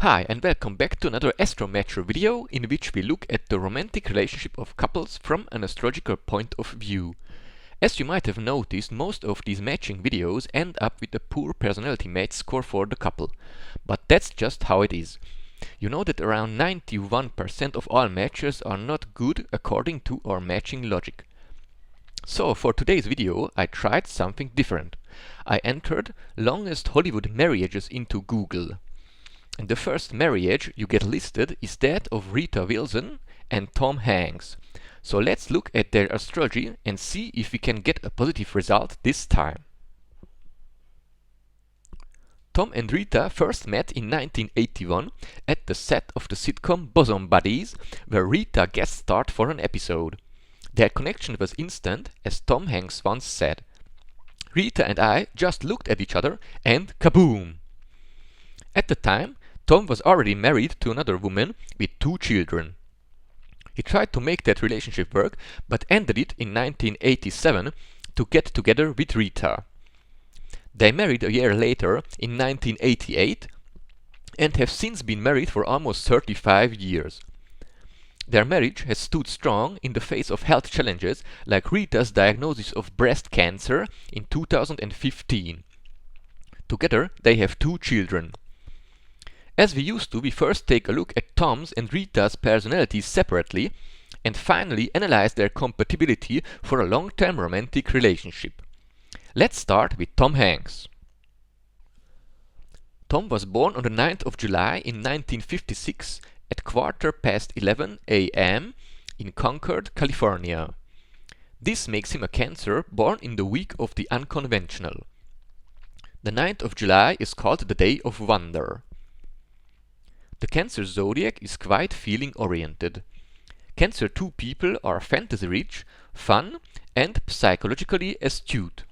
Hi and welcome back to another Astro Matcher video in which we look at the romantic relationship of couples from an astrological point of view. As you might have noticed, most of these matching videos end up with a poor personality match score for the couple. But that's just how it is. You know that around 91% of all matches are not good according to our matching logic. So for today's video I tried something different. I entered longest Hollywood marriages into Google. And the first marriage you get listed is that of Rita Wilson and Tom Hanks. So let's look at their astrology and see if we can get a positive result this time. Tom and Rita first met in 1981 at the set of the sitcom Bosom Buddies, where Rita guest starred for an episode. Their connection was instant, as Tom Hanks once said. Rita and I just looked at each other and kaboom! At the time, Tom was already married to another woman with 2 children. He tried to make that relationship work, but ended it in 1987 to get together with Rita. They married a year later in 1988 and have since been married for almost 35 years. Their marriage has stood strong in the face of health challenges like Rita's diagnosis of breast cancer in 2015. Together they have 2 children. As we used to, we first take a look at Tom's and Rita's personalities separately and finally analyze their compatibility for a long-term romantic relationship. Let's start with Tom Hanks. Tom was born on the 9th of July in 1956 at 11:15 a.m. in Concord, California. This makes him a Cancer born in the week of the unconventional. The 9th of July is called the Day of Wonder. The Cancer zodiac is quite feeling-oriented. Cancer 2 people are fantasy-rich, fun, and psychologically astute.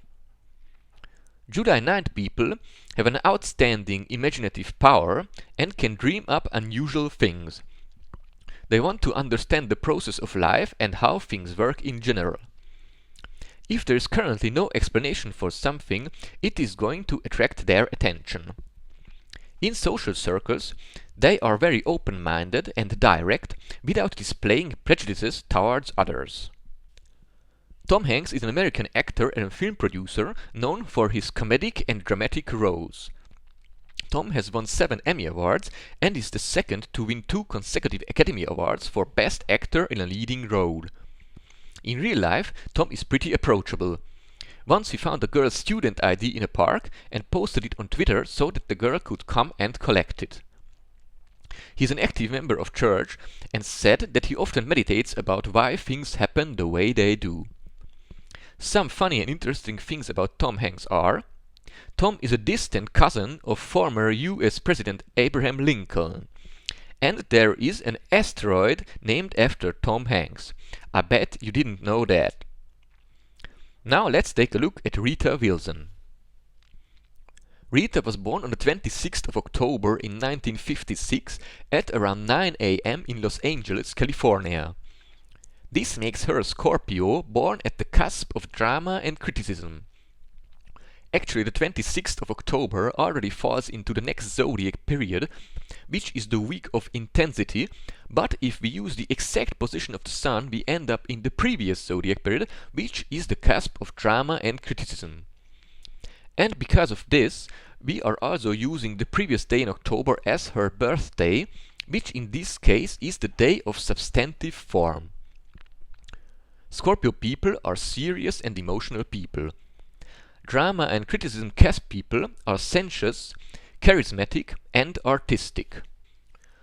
July 9 people have an outstanding imaginative power and can dream up unusual things. They want to understand the process of life and how things work in general. If there is currently no explanation for something, it is going to attract their attention. In social circles, they are very open-minded and direct without displaying prejudices towards others. Tom Hanks is an American actor and film producer known for his comedic and dramatic roles. Tom has won 7 Emmy Awards and is the second to win 2 consecutive Academy Awards for Best Actor in a Leading Role. In real life, Tom is pretty approachable. Once he found a girl's student ID in a park and posted it on Twitter so that the girl could come and collect it. He is an active member of church and said that he often meditates about why things happen the way they do. Some funny and interesting things about Tom Hanks are: Tom is a distant cousin of former US President Abraham Lincoln. And there is an asteroid named after Tom Hanks. I bet you didn't know that. Now let's take a look at Rita Wilson. Rita was born on the 26th of October in 1956 at around 9 a.m. in Los Angeles, California. This makes her a Scorpio born at the cusp of drama and criticism. Actually, the 26th of October already falls into the next zodiac period, which is the week of intensity, but if we use the exact position of the Sun, we end up in the previous zodiac period, which is the cusp of drama and criticism. And because of this, we are also using the previous day in October as her birthday, which in this case is the day of substantive form. Scorpio people are serious and emotional people. Drama and criticism cusp people are sensuous, charismatic, and artistic.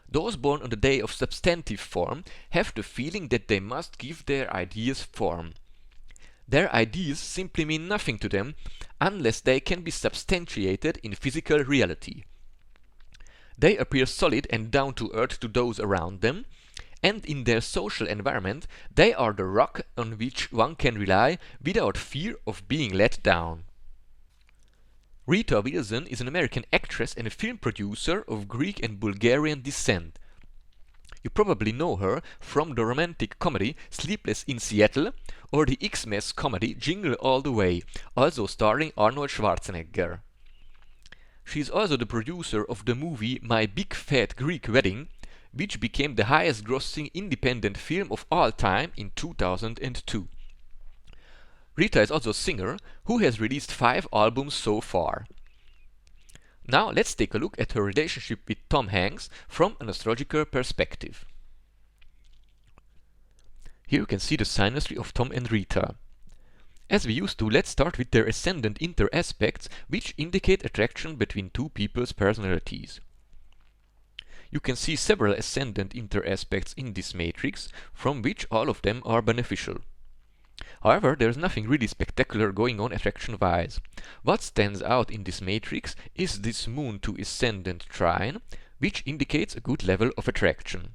Those born on the day of substantive form have the feeling that they must give their ideas form. Their ideas simply mean nothing to them unless they can be substantiated in physical reality. They appear solid and down to earth to those around them, and in their social environment they are the rock on which one can rely without fear of being let down. Rita Wilson is an American actress and a film producer of Greek and Bulgarian descent. You probably know her from the romantic comedy Sleepless in Seattle or the Xmas comedy Jingle All the Way, also starring Arnold Schwarzenegger. She is also the producer of the movie My Big Fat Greek Wedding, which became the highest grossing independent film of all time in 2002. Rita is also a singer who has released 5 albums so far. Now let's take a look at her relationship with Tom Hanks from an astrological perspective. Here you can see the synastry of Tom and Rita. As we used to, let's start with their ascendant inter-aspects, which indicate attraction between two people's personalities. You can see several ascendant inter-aspects in this matrix, from which all of them are beneficial. However, there is nothing really spectacular going on attraction-wise. What stands out in this matrix is this Moon to Ascendant trine, which indicates a good level of attraction.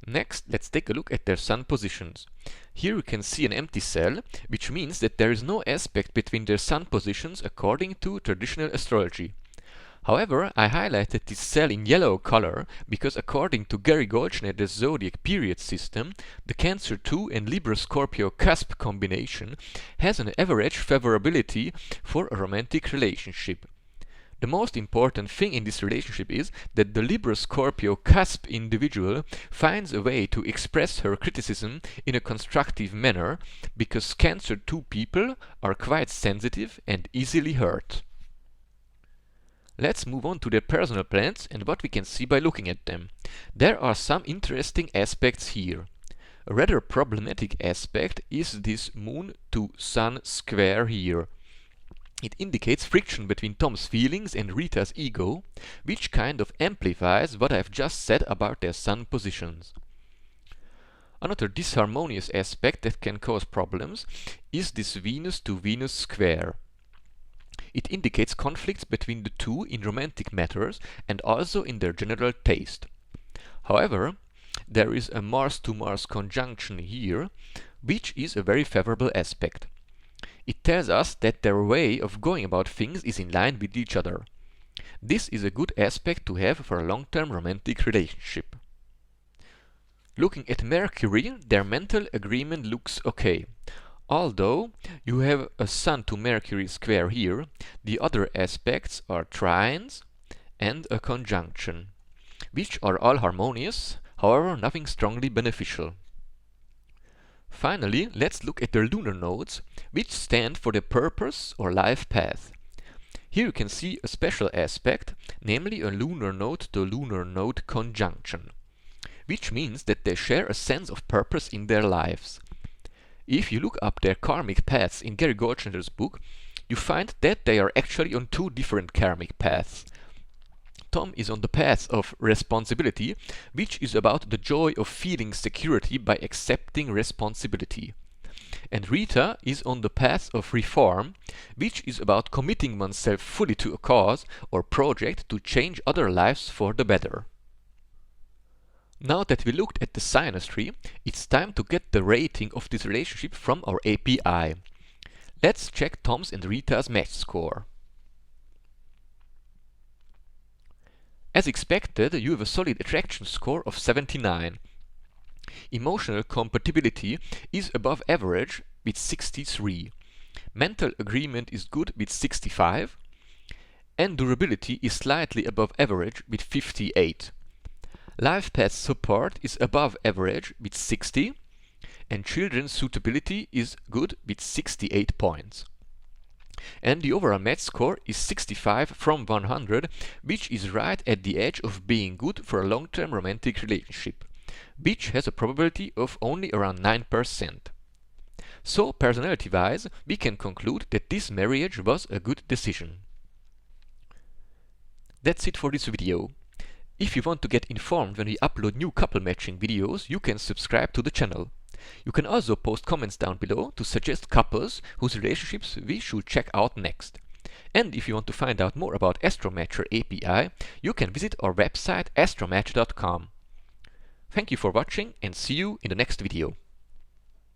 Next, let's take a look at their Sun positions. Here you can see an empty cell, which means that there is no aspect between their Sun positions according to traditional astrology. However, I highlighted this cell in yellow color because according to Gary Goldschneider's zodiac period system, the Cancer 2 and Libra Scorpio cusp combination has an average favorability for a romantic relationship. The most important thing in this relationship is that the Libra Scorpio cusp individual finds a way to express her criticism in a constructive manner because Cancer 2 people are quite sensitive and easily hurt. Let's move on to their personal planets and what we can see by looking at them. There are some interesting aspects here. A rather problematic aspect is this Moon to Sun square here. It indicates friction between Tom's feelings and Rita's ego, which kind of amplifies what I've just said about their Sun positions. Another disharmonious aspect that can cause problems is this Venus to Venus square. It indicates conflicts between the two in romantic matters and also in their general taste. However, there is a Mars to Mars conjunction here, which is a very favorable aspect. It tells us that their way of going about things is in line with each other. This is a good aspect to have for a long-term romantic relationship. Looking at Mercury, their mental agreement looks okay. Although you have a Sun to Mercury square here, the other aspects are trines and a conjunction, which are all harmonious, however nothing strongly beneficial. Finally, let's look at their lunar nodes, which stand for the purpose or life path. Here you can see a special aspect, namely a lunar node to lunar node conjunction, which means that they share a sense of purpose in their lives. If you look up their karmic paths in Gary Goldschneider's book, you find that they are actually on 2 different karmic paths. Tom is on the path of responsibility, which is about the joy of feeling security by accepting responsibility. And Rita is on the path of reform, which is about committing oneself fully to a cause or project to change other lives for the better. Now that we looked at the synastry, it's time to get the rating of this relationship from our API. Let's check Tom's and Rita's match score. As expected, you have a solid attraction score of 79. Emotional compatibility is above average with 63. Mental agreement is good with 65. And durability is slightly above average with 58. Life path support is above average with 60, and children's suitability is good with 68 points. And the overall match score is 65 from 100, which is right at the edge of being good for a long-term romantic relationship, which has a probability of only around 9%. So, personality-wise, we can conclude that this marriage was a good decision. That's it for this video. If you want to get informed when we upload new couple matching videos, you can subscribe to the channel. You can also post comments down below to suggest couples whose relationships we should check out next. And if you want to find out more about Astro Matcher API, you can visit our website astromatcher.com. Thank you for watching and see you in the next video.